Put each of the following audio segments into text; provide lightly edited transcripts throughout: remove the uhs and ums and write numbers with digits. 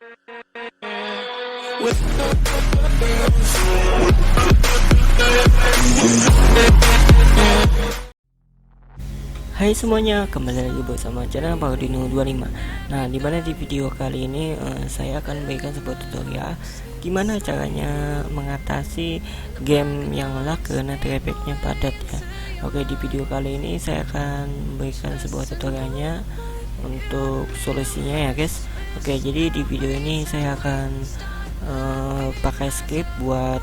Hai semuanya, kembali lagi bersama channel Paladino 25. Nah, dimana di video kali ini saya akan memberikan sebuah tutorial gimana caranya mengatasi game yang lag karena trafficnya padat ya. Oke, di video kali ini saya akan memberikan sebuah tutorialnya untuk solusinya ya guys. Oke, jadi di video ini saya akan pakai script buat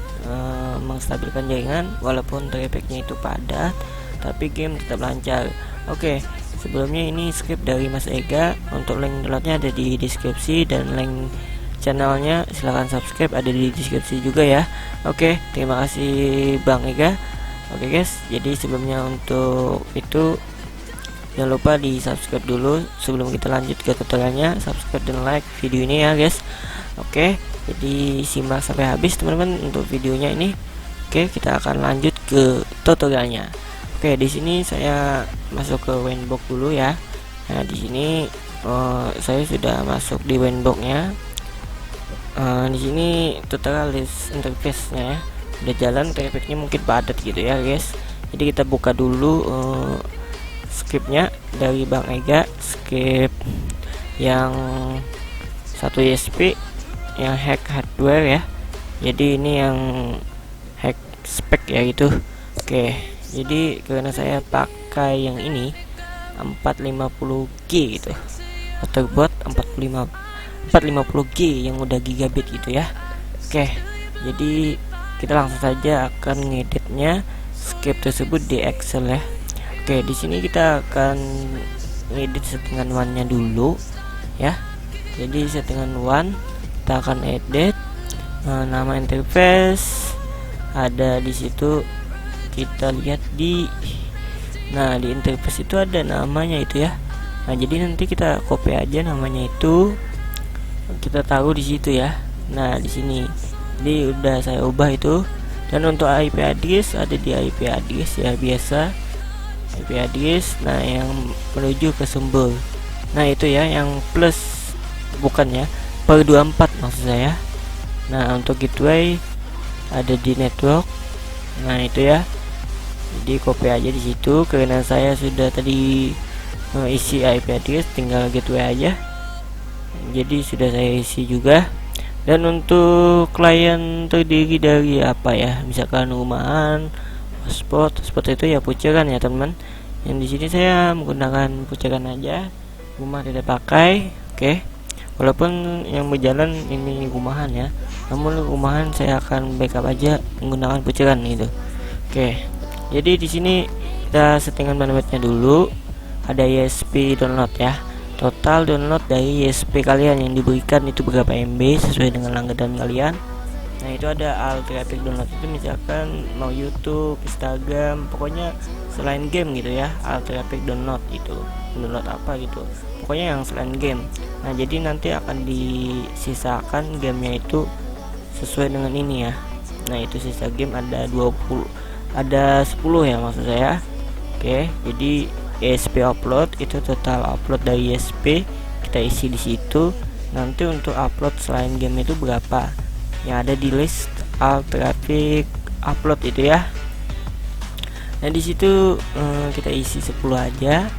menstabilkan jaringan walaupun trafficnya itu padat tapi game tetap lancar. Oke, sebelumnya ini script dari Mas Ega. Untuk link downloadnya ada di deskripsi dan link channelnya silahkan subscribe ada di deskripsi juga ya. Oke, terima kasih Bang Ega. Oke guys, jadi sebelumnya untuk itu jangan lupa di subscribe dulu sebelum kita lanjut ke tutorialnya. Subscribe dan like video ini ya guys. Oke, jadi simak sampai habis teman-teman untuk videonya ini. Oke, kita akan lanjut ke tutorialnya. Oke, di sini saya masuk ke Winbox dulu ya. Nah, di sini saya sudah masuk di Winbox-nya. Di sini tutorial list interface-nya ya. Udah jalan, trafficnya mungkin padat gitu ya, guys. Jadi kita buka dulu script-nya dari Bang Ega, script yang 1 ISP yang hack hardware ya. Jadi ini yang hack spek ya gitu. Oke. Jadi karena saya pakai yang ini 450G gitu, Waterboard 450G yang udah gigabit gitu ya. Oke, jadi kita langsung saja akan ngeditnya script tersebut di Excel ya. Oke, di sini kita akan ngedit settingan one-nya dulu ya. Jadi settingan one kita akan edit nama interface ada di situ. Kita lihat di interface itu ada namanya itu ya. Nah, jadi nanti kita copy aja namanya itu, kita taruh di situ ya. Nah, di sini jadi udah saya ubah itu. Dan untuk IP address ada di IP address ya, biasa IP address. Nah, yang menuju ke sumber, nah itu ya yang plus, bukan ya, per 24 maksud saya. Nah, untuk gateway ada di network. Nah, itu ya. Jadi copy aja di situ karena saya sudah tadi isi IP address, tinggal gateway aja. Jadi sudah saya isi juga. Dan untuk klien terdiri dari apa ya? Misalkan rumahan, hotspot itu ya puceran ya teman. Yang di sini saya menggunakan puceran aja. Rumah tidak pakai. Oke. Walaupun yang berjalan ini rumahan ya. Namun rumahan saya akan backup aja menggunakan puceran gitu. Oke. Jadi di sini kita settingan bandwidthnya dulu. Ada ISP download ya. Total download dari ISP kalian yang diberikan itu berapa MB sesuai dengan langganan kalian. Nah, itu ada all traffic download itu misalkan mau YouTube, Instagram, pokoknya selain game gitu ya. All traffic download itu. Download apa gitu. Pokoknya yang selain game. Nah, jadi nanti akan disisakan gamenya itu sesuai dengan ini ya. Nah, itu sisa game ada 10 ya maksud saya. Oke, jadi ISP upload itu total upload dari ISP kita isi di situ. Nanti untuk upload selain game itu berapa yang ada di list all traffic upload itu ya. Nah, di situ kita isi 10 aja.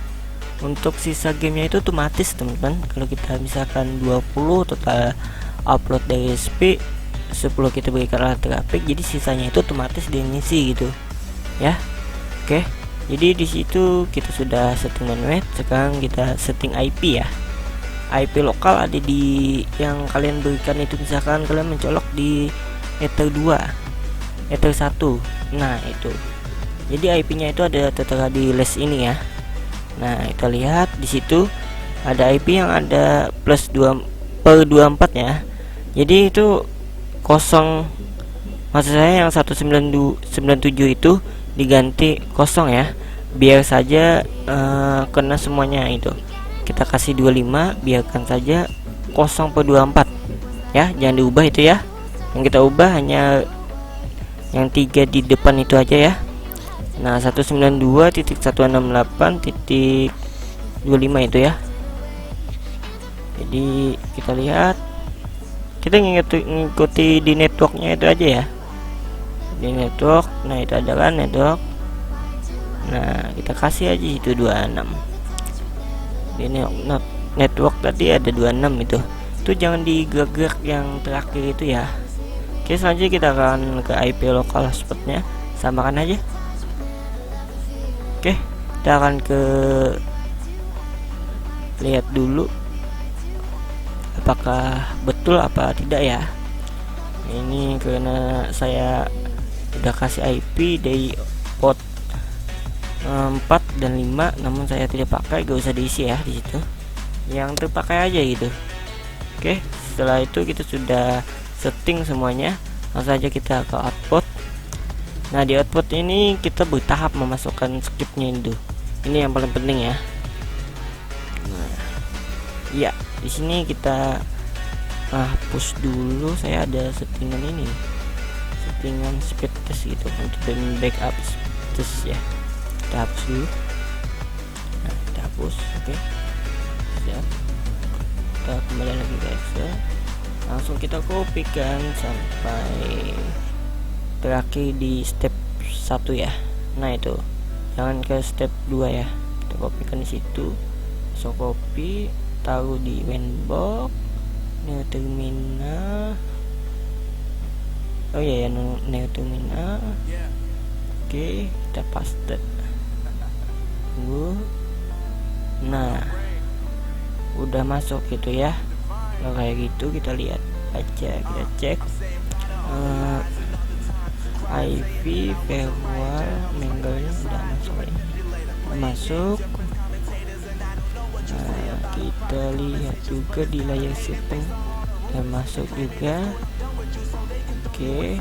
Untuk sisa gamenya itu otomatis teman-teman. Kalau kita misalkan 20 total upload dari ISP, 10 kita berikan all traffic, jadi sisanya itu otomatis dia ngisi gitu ya. Oke, jadi di situ kita sudah setting bandwidth. Sekarang kita setting IP ya. IP lokal ada di yang kalian berikan itu. Misalkan kalian mencolok di ether 2, ether 1. Nah, itu jadi IP nya itu ada tertera di list ini ya. Nah, kita lihat di situ ada IP yang ada plus 2 per 24 ya. Jadi itu kosong, maksud saya yang 197 itu diganti kosong ya, biar saja kena semuanya itu. Kita kasih 25, biarkan saja 0/24 ya, jangan diubah itu ya. Yang kita ubah hanya yang 3 di depan itu aja ya. Nah, 192.168.25 itu ya. Jadi kita lihat kita ngikuti di networknya itu aja ya, di network. Nah itu ada kan network, nah kita kasih aja itu 26 di network tadi ada 26 itu jangan digerak yang terakhir itu ya. Oke, selanjutnya kita akan ke IP lokal hotspotnya, samakan aja. Oke, kita akan ke lihat dulu apakah betul apa tidak ya. Ini karena saya udah kasih IP dari port 4 dan 5, namun saya tidak pakai, gak usah diisi ya di situ, yang terpakai aja gitu. Oke, setelah itu kita sudah setting semuanya, langsung saja kita ke output. Nah di output ini kita bertahap memasukkan scriptnya itu, ini yang paling penting ya. Nah ya di sini kita hapus dulu, saya ada settingan ini, settingan speed test gitu untuk backup test ya, kita hapus dulu. Nah kita hapus. Oke, siap. Kita kembali lagi ke Excel, langsung kita kopikan sampai terakhir di step 1 ya. Nah itu jangan ke step 2 ya, kita kopikan di situ. So copy, taruh di Winbox, new terminal. Oh iya ya, new terminal. Oke, kita paste. Tunggu. Nah udah masuk gitu ya. Nah, kayak gitu kita lihat aja, kita cek IP firewall manglernya udah masuk. Nah, kita lihat juga di layar setting udah masuk juga. Oke,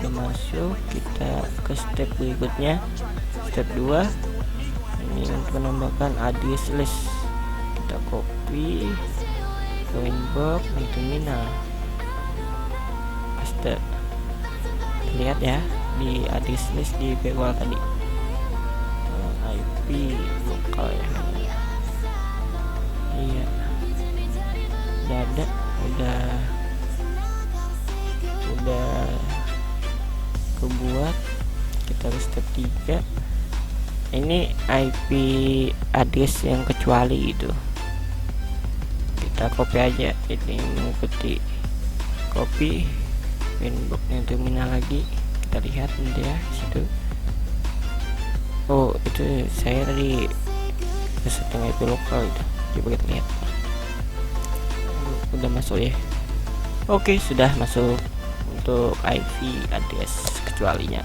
udah masuk. Kita ke step berikutnya, step 2. Ini untuk menambahkan address list, kita copy ke inbox di terminal, paste. Lihat ya di address list di firewall tadi, IP lokal ya. Iya, udah ada, udah kebuat. Kita ke step 3. Ini IP address yang kecuali itu, kita copy aja. Ini mengikuti copy inboxnya terminal lagi, kita lihat nanti ya situ. Oh itu saya tadi setting IP lokal itu, coba kita lihat. Udah masuk ya. Oke, sudah masuk untuk IP address kecualinya.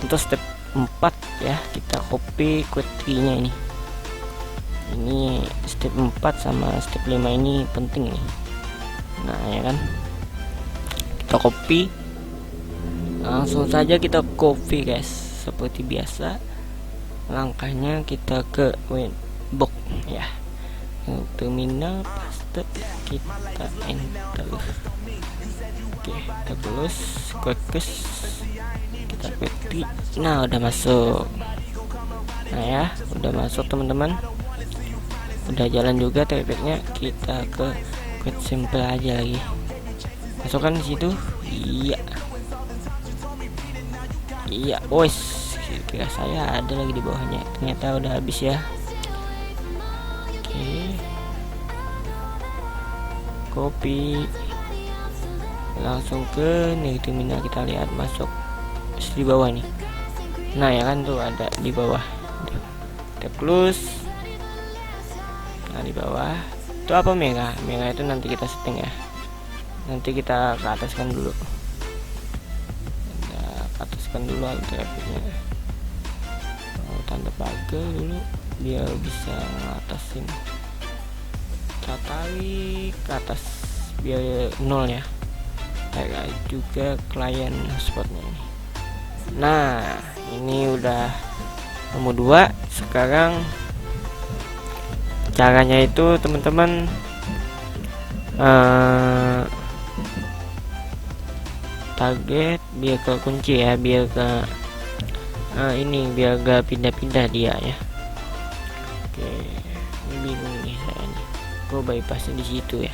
Untuk step 4 ya, kita copy query nya ini step 4 sama step 5 ini penting nih. Nah ya kan, kita copy, langsung saja kita copy guys, seperti biasa. Langkahnya kita ke Winbox ya, terminal, paste, kita enter. Oke, kita close, kita query. Nah udah masuk. Nah ya udah masuk teman-teman, udah jalan juga trafficnya. Kita ke query simple aja lagi, masukkan di situ. Iya boys, kira saya ada lagi di bawahnya, ternyata udah habis ya. Oke, copy, langsung ke nih terminal, kita lihat masuk di bawah nih. Nah ya kan tuh ada di bawah, kita close. Nah di bawah itu apa, mega itu nanti kita setting ya, nanti kita ke ataskan dulu, trafficnya. Tanda pagar dulu biar bisa ngatasin, kita tarik ke atas biar 0 ya. Tarik juga klien hotspotnya ini. Nah ini udah nomor 2. Sekarang caranya itu teman-teman target biar ke kunci ya, biar ke ini biar gak pindah-pindah dia ya. Oke, ini bingung nih saya nih, kok bypassnya di situ ya,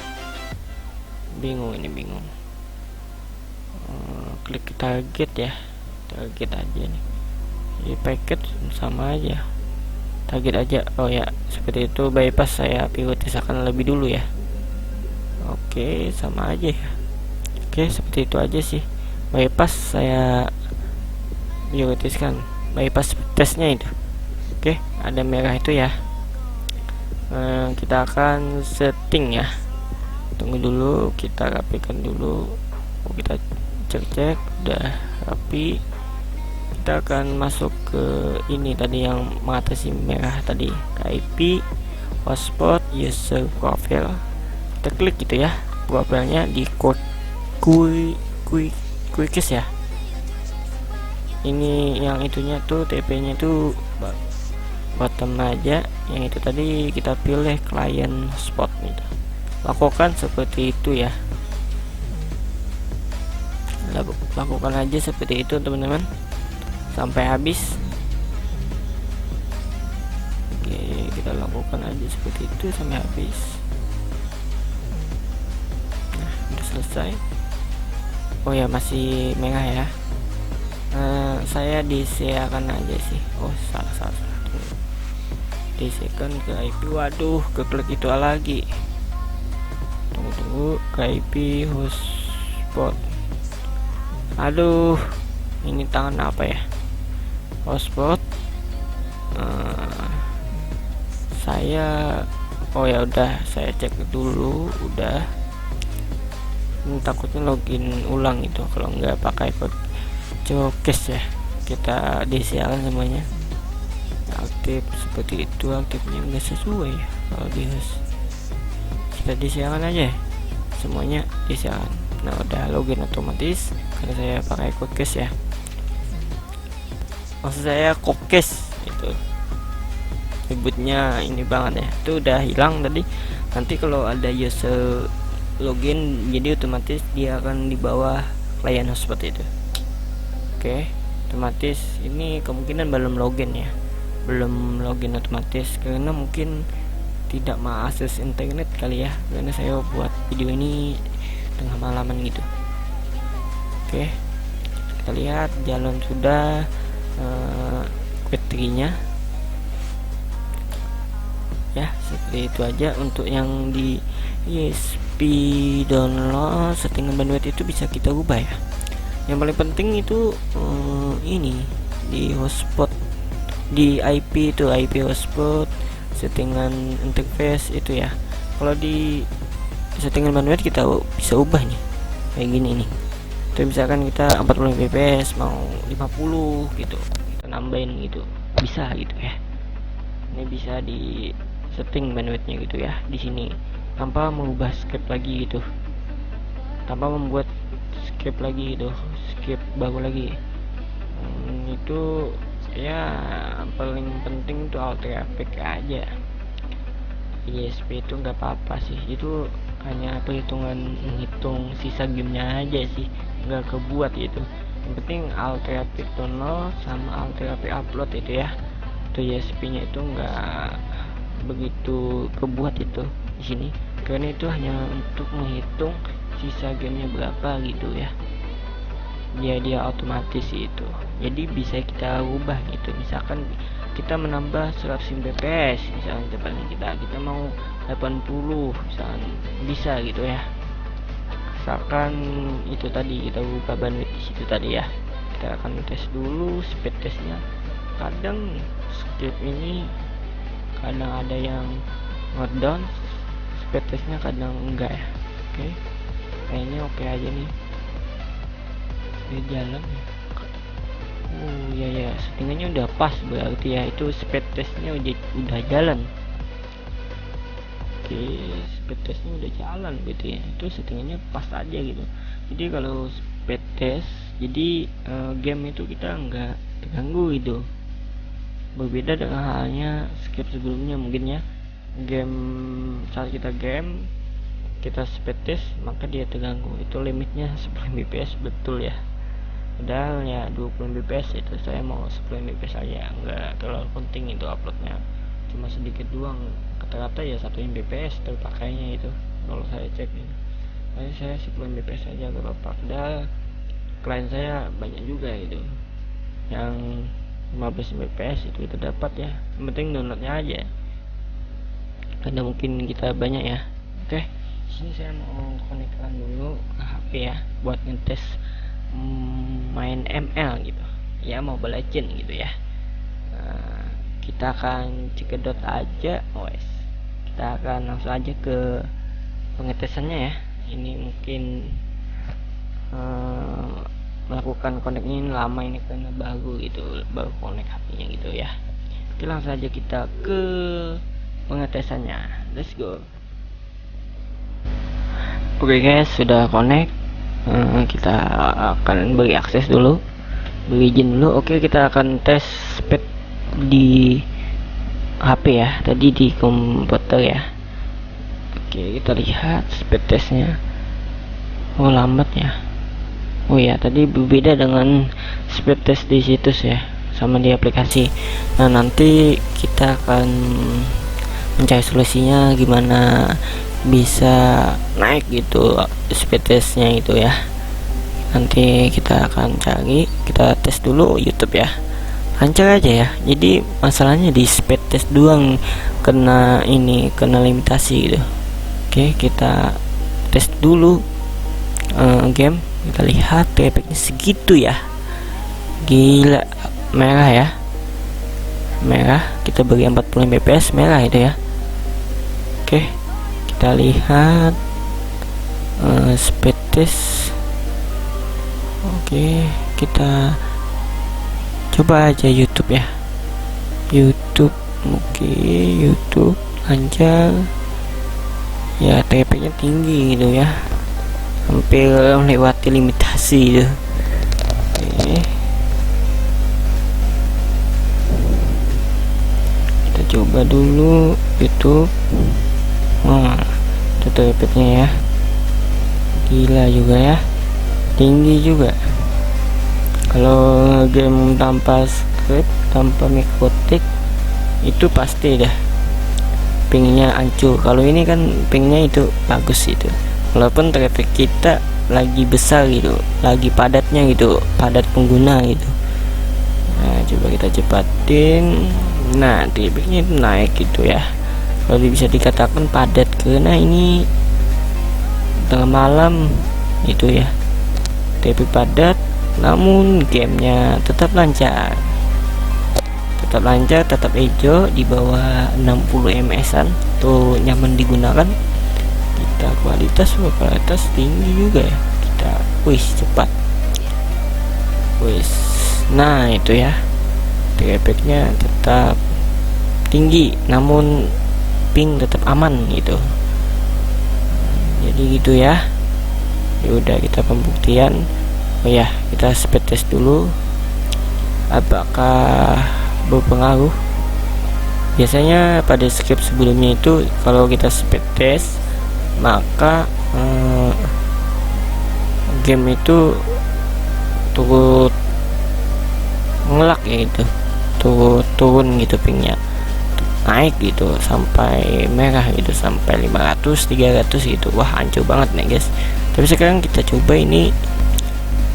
bingung klik target ya, target aja nih. Jadi paket sama aja, target aja. Oh ya, seperti itu. Bypass saya prioritaskan lebih dulu ya. Oke, sama aja ya. Oke, seperti itu aja sih. Bypass saya prioritaskan, bypass tesnya itu. Oke, ada merah itu ya. Kita akan setting ya. Tunggu dulu, kita rapikan dulu. Kita cek udah rapi. Kita akan masuk ke ini tadi yang mengatasi merah tadi, IP, hotspot, user profile. Kita klik gitu ya, profilnya di quickest ya. Ini yang itunya tuh TP-nya tuh bottom aja. Yang itu tadi kita pilih client spot gitu. Lakukan seperti itu ya. Lakukan aja seperti itu teman-teman sampai habis. Oke, kita lakukan aja seperti itu sampai habis. Nah, udah selesai. Oh ya, masih merah ya. Saya disiakan aja sih. Oh, salah. Disiakan ke IP. Waduh, keklik itu lagi. Tunggu ke IP hotspot. Aduh, ini tangan apa ya? Hotspot. Oh ya udah, saya cek dulu udah. Ini takutnya login ulang itu kalau nggak pakai code showcase ya. Kita disiarkan semuanya aktif seperti itu. Aktifnya nggak sesuai ya kalau di host. Kita disiarkan aja semuanya disiarkan. Nah, udah login otomatis karena saya pakai codecase ya. Maksud saya codecase itu ributnya ini banget ya. Itu udah hilang tadi. Nanti kalau ada user login, jadi otomatis dia akan di bawah client host seperti itu. Oke, otomatis ini kemungkinan belum login ya. Belum login otomatis karena mungkin tidak mengakses internet kali ya, karena saya buat video ini tengah malaman gitu. Oke, kita lihat jalan sudah baterainya ya. Seperti itu aja untuk yang di ESP download. Settingan bandwidth itu bisa kita ubah ya. Yang paling penting itu ini di hotspot, di IP itu IP hotspot, settingan interface itu ya. Kalau di settingan bandwidth kita bisa ubah nih kayak gini nih. Itu misalkan kita 40 fps mau 50 gitu, kita nambahin gitu, bisa gitu ya. Ini bisa di setting bandwidthnya gitu ya di sini, tanpa mengubah script lagi gitu, tanpa membuat script lagi gitu, script baru lagi. Itu ya paling penting tuh alt traffic aja. ISP itu nggak apa-apa sih, itu hanya perhitungan menghitung sisa gamenya aja sih, nggak kebuat gitu. Yang penting alt traffic download sama alt traffic upload itu ya. Itu ISP nya itu nggak begitu kebuat itu di sini, karena itu hanya untuk menghitung sisa gamenya berapa gitu ya. Dia otomatis itu, jadi bisa kita ubah gitu. Misalkan kita menambah 100 fps misalkan kita mau 80 misalkan, bisa gitu ya. Misalkan itu tadi kita ubah bandwidth di situ tadi ya. Kita akan tes dulu speed testnya. Kadang script ini kadang ada yang ngedown speed testnya, kadang enggak ya. Oke, kayaknya oke aja nih, jalan ya. Oh ya, settingannya udah pas berarti ya. Itu speed testnya udah jalan. Oke, speed testnya udah jalan gitu ya. Itu settingannya pas aja gitu. Jadi kalau speed test, jadi game itu kita nggak terganggu gitu. Berbeda dengan halnya script sebelumnya mungkin ya. Game saat kita kita speed test maka dia terganggu. Itu limitnya 10 fps betul ya. Padahal ya 20 fps itu saya mau 10 fps aja, nggak terlalu penting itu uploadnya, cuma sedikit doang. Kata-kata ya 1 fps terpakainya itu kalau saya cek ini. saya 10 Mbps aja gak apa-apa, padahal klien saya banyak juga gitu yang 15 Mbps itu kita dapat ya, yang penting downloadnya aja karena mungkin kita banyak ya. Oke, sini saya mau konekkan dulu ke HP ya buat ngetes main ML gitu ya, Mobile Legend gitu ya. Nah, kita akan cekidot aja, wes kita akan langsung aja ke pengetesannya ya. Ini mungkin melakukan connect ini lama ini karena baru connect HP-nya gitu ya. Oke, langsung aja kita ke pengetesannya, let's go. Oke guys, sudah connect. Kita akan beri akses dulu, beri izin dulu. Oke, kita akan tes speed di HP ya, tadi di komputer ya. Oke, kita lihat speed testnya. Oh, lambat ya. Oh ya, tadi berbeda dengan speed test di situs ya, sama di aplikasi. Nah, nanti kita akan mencari solusinya gimana bisa naik gitu speed testnya itu ya. Nanti kita akan cari, kita tes dulu YouTube ya, lancar aja ya. Jadi masalahnya di speed test doang kena limitasi gitu. Oke, kita tes dulu game, kita lihat efeknya segitu ya, gila. Merah ya, merah, kita beri 40 Mbps merah itu ya. Oke, kita lihat speed test. Oke, kita coba aja YouTube ya, YouTube. Oke, YouTube lancar ya, TP-nya tinggi gitu ya, hampir melewati limitasi gitu. Oke, kita coba dulu YouTube. Itu TP-nya ya, gila juga ya, tinggi juga. Kalau game tanpa script, tanpa mikrotik itu pasti dah pingnya hancur. Kalau ini kan pingnya itu bagus itu, walaupun traffic kita lagi besar gitu, lagi padatnya gitu, padat pengguna gitu. Nah, coba kita cepatin. Nah, trafficnya itu naik gitu ya, kalau bisa dikatakan padat karena ini tengah malam itu ya. TP padat, namun gamenya tetap lancar, tetap hijau di bawah 60 ms-an tuh, nyaman digunakan. Kita kualitas tinggi juga ya, kita cepat nah itu ya, efeknya tetap tinggi namun ping tetap aman gitu. Jadi gitu ya. Udah, kita pembuktian. Oh ya, kita speed test dulu apakah berpengaruh. Biasanya pada script sebelumnya itu kalau kita speed test maka game itu turut ngelak ya gitu, turun gitu pingnya, naik gitu sampai merah gitu, sampai 500 300 gitu. Wah, hancur banget nih guys. Tapi sekarang kita coba ini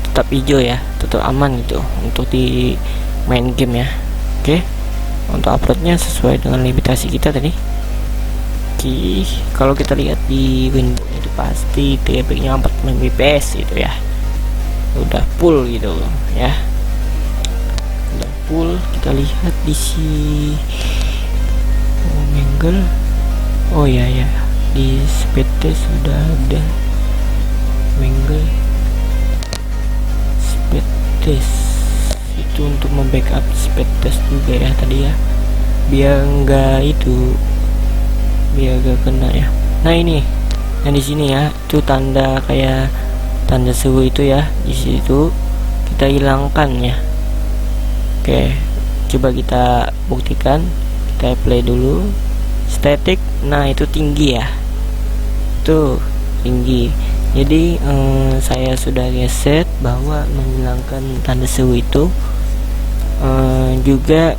tetap hijau ya, tetap aman gitu untuk di main game ya. Oke, untuk uploadnya sesuai dengan limitasi kita tadi. Oke, kalau kita lihat di Windows itu pasti trafficnya 40 Mbps gitu ya, udah full gitu ya, udah full. Kita lihat di sini Mangle. Oh ya ya, di speed test sudah ada Mangle speed test itu untuk membackup speed test juga ya tadi ya, biar enggak kena ya. Nah, ini yang di sini ya, itu tanda kayak tanda seru itu ya, di situ kita hilangkan ya. Oke, coba kita buktikan. Kita play dulu static. Nah, itu tinggi ya, tuh tinggi. Jadi saya sudah reset bahwa menghilangkan tanda seru itu juga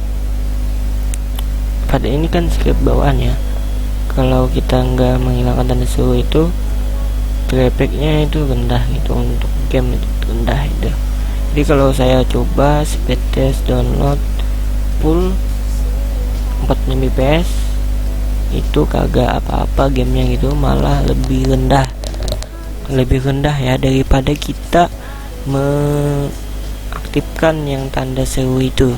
pada ini kan script bawaan ya. Kalau kita nggak menghilangkan tanda seru itu trafficnya itu rendah gitu, untuk game itu rendah itu. Jadi kalau saya coba speed test download full 40 fps itu kagak apa-apa gamenya gitu, malah lebih rendah ya daripada kita mengaktifkan yang tanda seru itu.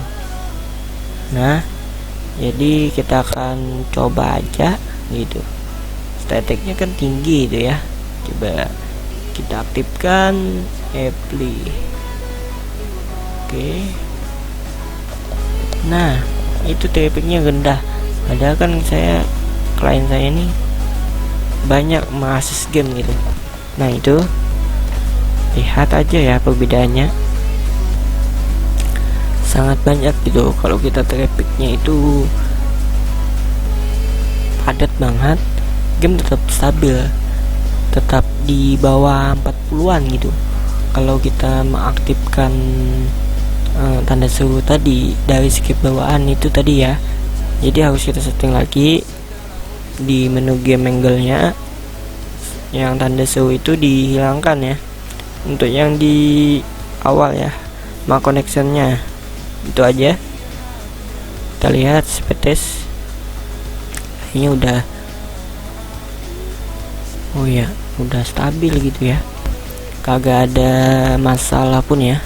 Nah, jadi kita akan coba aja gitu. Statiknya kan tinggi itu ya. Coba kita aktifkan apply. Oke. Nah, itu trafficnya rendah. Padahal kan klien saya ini banyak mengakses game gitu. Nah, itu lihat aja ya perbedaannya, sangat banyak gitu. Kalau kita trafficnya itu padat banget, game tetap stabil, tetap di bawah 40-an gitu. Kalau kita mengaktifkan tanda seru tadi dari skip bawaan itu tadi ya, jadi harus kita setting lagi di menu game angle-nya, yang tanda seru itu dihilangkan ya, untuk yang di awal ya, sama connection-nya. Itu aja. Kita lihat speed test, kayaknya udah stabil gitu ya, kagak ada masalah pun ya.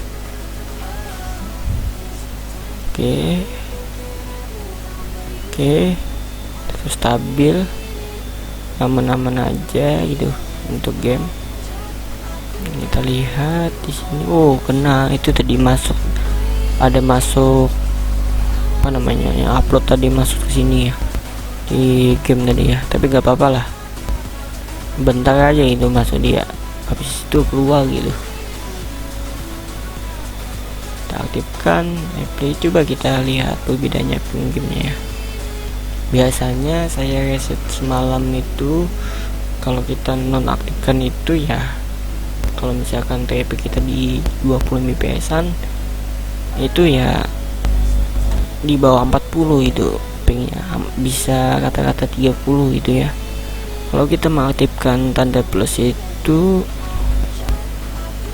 Oke, terus stabil, aman-aman aja gitu untuk game. Kita lihat di sini, oh kena itu tadi ada masuk apa namanya, yang upload tadi masuk ke sini ya, di game tadi ya. Tapi gak apa-apa lah, bentar aja itu masuk dia, habis itu keluar gitu. Kita aktifkan apply, coba kita lihat perbedaannya gamenya ya. Biasanya saya reset semalam itu, kalau kita nonaktifkan itu ya, kalau misalkan TP kita di 20 fps-an itu ya di bawah 40 itu pingnya, bisa kata-kata 30 gitu ya. Kalau kita mengaktifkan tanda plus itu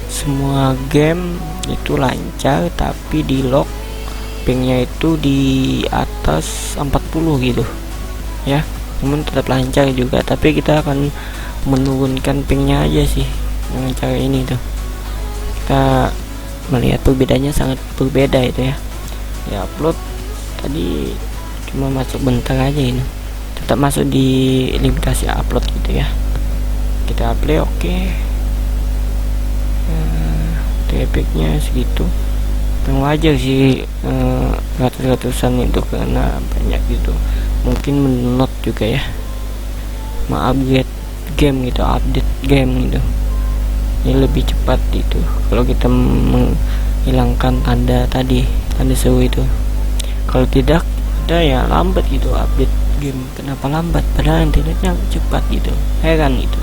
semua game itu lancar, tapi di lock pingnya itu di atas 40 gitu ya. Namun tetap lancar juga, tapi kita akan menurunkan pingnya aja sih dengan cara ini tuh. Kita melihat perbedaannya sangat berbeda itu ya. Ya upload tadi cuma masuk bentar aja, ini tetap masuk di limitasi upload gitu ya. Kita play, oke. Trafficnya segitu, yang wajar sih, ratus-ratusan itu karena banyak gitu, mungkin menot juga ya, update game gitu, gitu. Ini lebih cepat itu kalau kita menghilangkan tanda seru itu. Kalau tidak ada ya lambat gitu update game. Kenapa lambat padahal internetnya cepat gitu, heran gitu.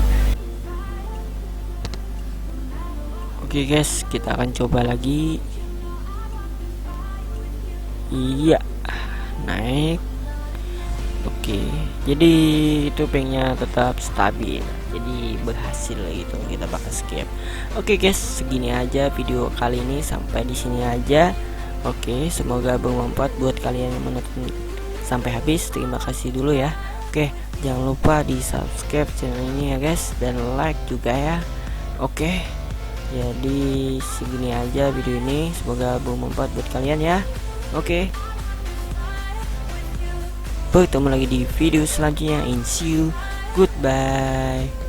Oke guys, kita akan coba lagi. Iya, naik. Oke, jadi itu pingnya tetap stabil, jadi berhasil gitu, kita bakal skip. Oke guys, segini aja video kali ini, sampai di sini aja. Oke, semoga bermanfaat buat kalian yang menonton sampai habis. Terima kasih dulu ya. Oke, jangan lupa di subscribe channel ini ya guys, dan like juga ya. Oke, jadi segini aja video ini, semoga bermanfaat buat kalian ya. Oke, bertemu lagi di video selanjutnya. See you, goodbye.